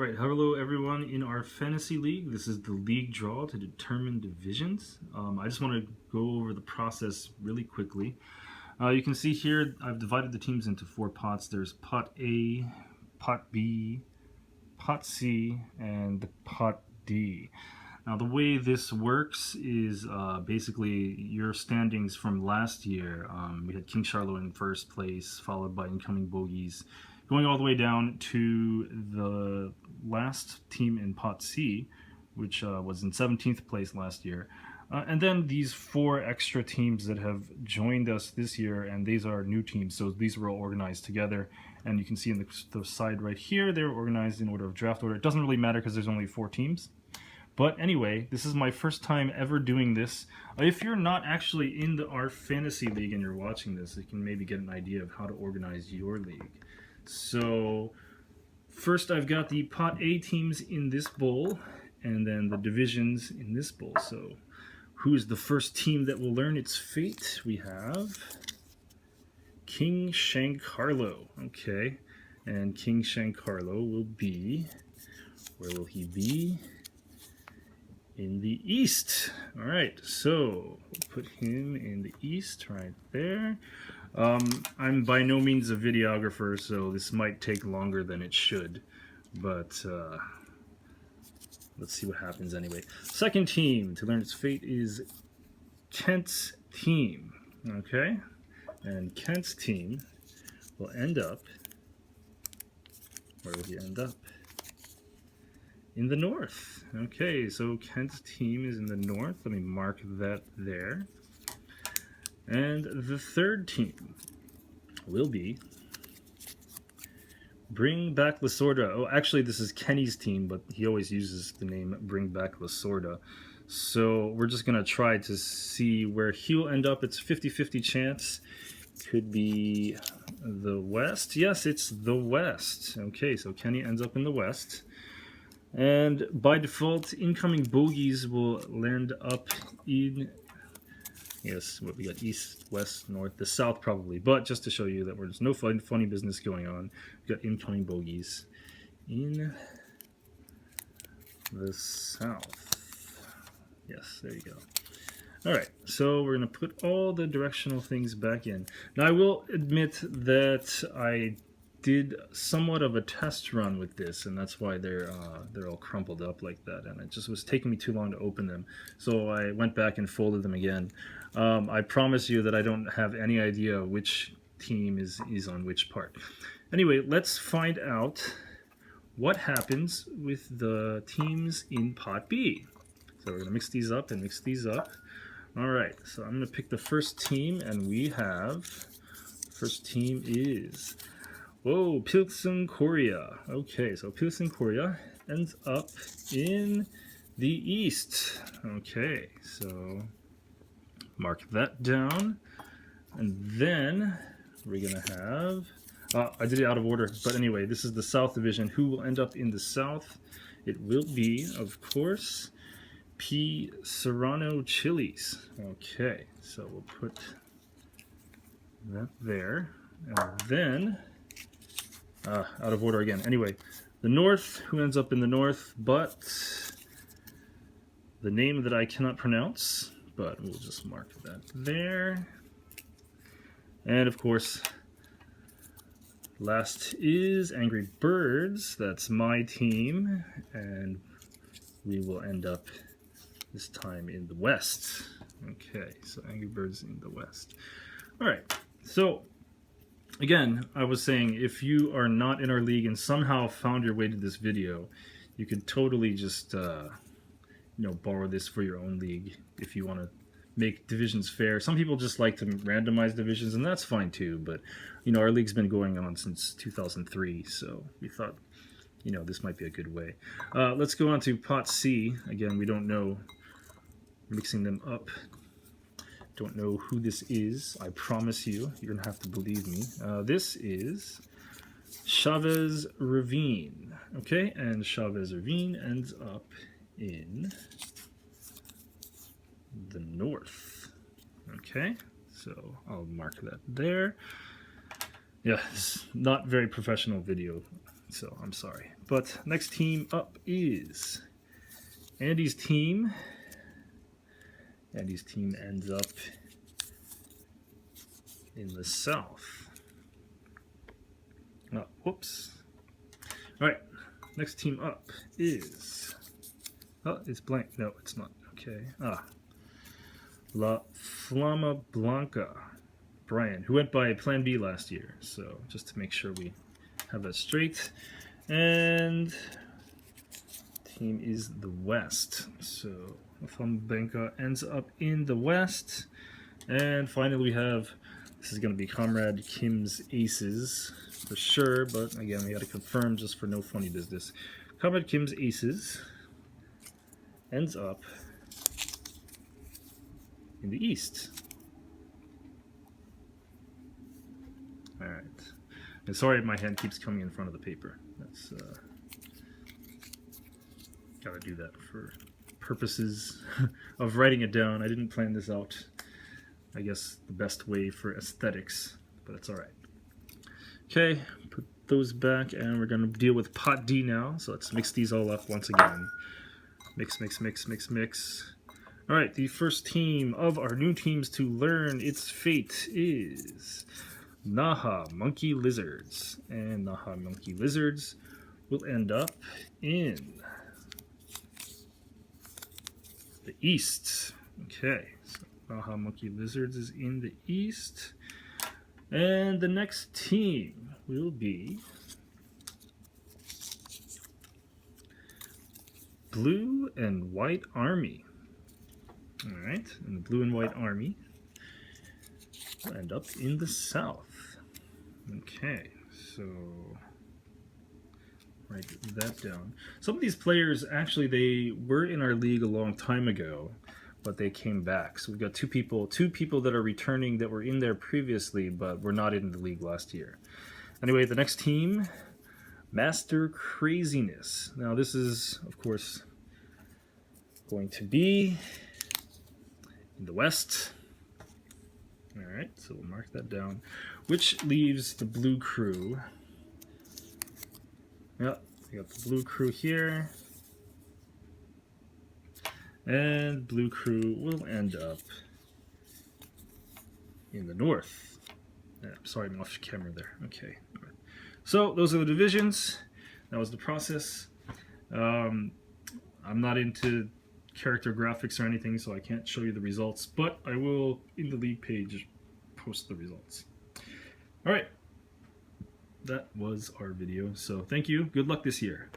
All right, hello everyone in our fantasy league. This is the league draw to determine divisions. I just want to go over the process really quickly. You can see here I've divided the teams into 4 pots. There's pot A, pot B, pot C, and pot D. Now the way this works is basically your standings from last year. We had King Charlo in first place, followed by Incoming Bogies, going all the way down to the last team in pot C, which was in 17th place last year. And then these 4 extra teams that have joined us this year, and these are new teams, so these were all organized together. And you can see in the side right here, they're organized in order of draft order. It doesn't really matter because there's only 4 teams. But anyway, this is my first time ever doing this. If you're not actually in our fantasy league and you're watching this, you can maybe get an idea of how to organize your league. So first I've got the pot A teams in this bowl, and then the divisions in this bowl. So who's the first team that will learn its fate? We have King Shankarlo. Okay, and King Shankarlo will be, where will he be? In the east. All right, so we'll put him in the east right there. I'm by no means a videographer, so this might take longer than it should, but let's see what happens anyway. Second team to learn its fate is Kent's team. Okay, and Kent's team will end up, where will he end up? In the north. Okay, so Kent's team is in the north. Let me mark that there. And the third team will be Bring Back Lasorda. Oh, actually, this is Kenny's team, but he always uses the name Bring Back Lasorda. So we're just going to try to see where he'll end up. It's 50-50 chance. Could be the west. Yes, it's the west. Okay, so Kenny ends up in the west. And by default, Incoming Bogies will land up in, yes, what we got, east, west, north, the south probably. But just to show you that there's no funny business going on, we got Incoming Bogies in the south. Yes, there you go. All right, so we're going to put all the directional things back in. Now, I will admit that I did somewhat of a test run with this, and that's why they're all crumpled up like that, and it just was taking me too long to open them, so I went back and folded them again. I promise you that I don't have any idea which team is on which part. Anyway, let's find out what happens with the teams in pot B. So we're going to mix these up and mix these up. Alright, so I'm going to pick the first team, and we have, first team is, whoa, Pilsen Korea. Okay, so Pilsen Korea ends up in the east. Okay, so mark that down. And then we're going to have, I did it out of order, but anyway, this is the South Division. Who will end up in the South? It will be, of course, P. Serrano Chilies. Okay, so we'll put that there. And then, out of order again. Anyway, the North, who ends up in the North, but the name that I cannot pronounce, but we'll just mark that there. And of course, last is Angry Birds. That's my team, and we will end up this time in the West. Okay, so Angry Birds in the West. All right, so again, I was saying, if you are not in our league and somehow found your way to this video, you could totally just, borrow this for your own league if you want to make divisions fair. Some people just like to randomize divisions, and that's fine too, but, our league's been going on since 2003, so we thought, this might be a good way. Let's go on to pot C. Again, we don't know, mixing them up. Don't know who this is. I promise you, you're gonna have to believe me. This is Chavez Ravine. Okay, and Chavez Ravine ends up in the north. Okay, so I'll mark that there. Yeah, it's not very professional video so I'm sorry. But next team up is Andy's team. Andy's team ends up in the south. Oh, whoops. All right, next team up is, oh, it's blank. No, it's not. Okay. La Flama Blanca. Brian, who went by Plan B last year. So just to make sure we have that straight. And team is the West. So La Flama Blanca ends up in the West. And finally we have, this is going to be Comrade Kim's Aces for sure, but again we got to confirm just for no funny business. Comrade Kim's Aces ends up in the East. Alright. And sorry my hand keeps coming in front of the paper. That's gotta do that for purposes of writing it down. I didn't plan this out, I guess, the best way for aesthetics, but it's alright. Okay, put those back, and we're gonna deal with pot D now. So let's mix these all up once again. Mix, mix, mix, mix, mix. Alright, the first team of our new teams to learn its fate is Naha Monkey Lizards. And Naha Monkey Lizards will end up in the East. Okay, so Naha Monkey Lizards is in the East. And the next team will be Blue and White Army. Alright, and the Blue and White Army will end up in the South. Okay, so write that down. Some of these players, actually, they were in our league a long time ago, but they came back. So we've got two people that are returning that were in there previously, but were not in the league last year. Anyway, the next team, Master Craziness. Now this is, of course, going to be in the West. Alright, so we'll mark that down. Which leaves the Blue Crew. Yep, we got the Blue Crew here. And Blue Crew will end up in the North. Sorry, I'm off camera there. Okay. So those are the divisions. That was the process. I'm not into character graphics or anything, so I can't show you the results, but I will, in the league page, post the results. Alright. That was our video. So thank you. Good luck this year.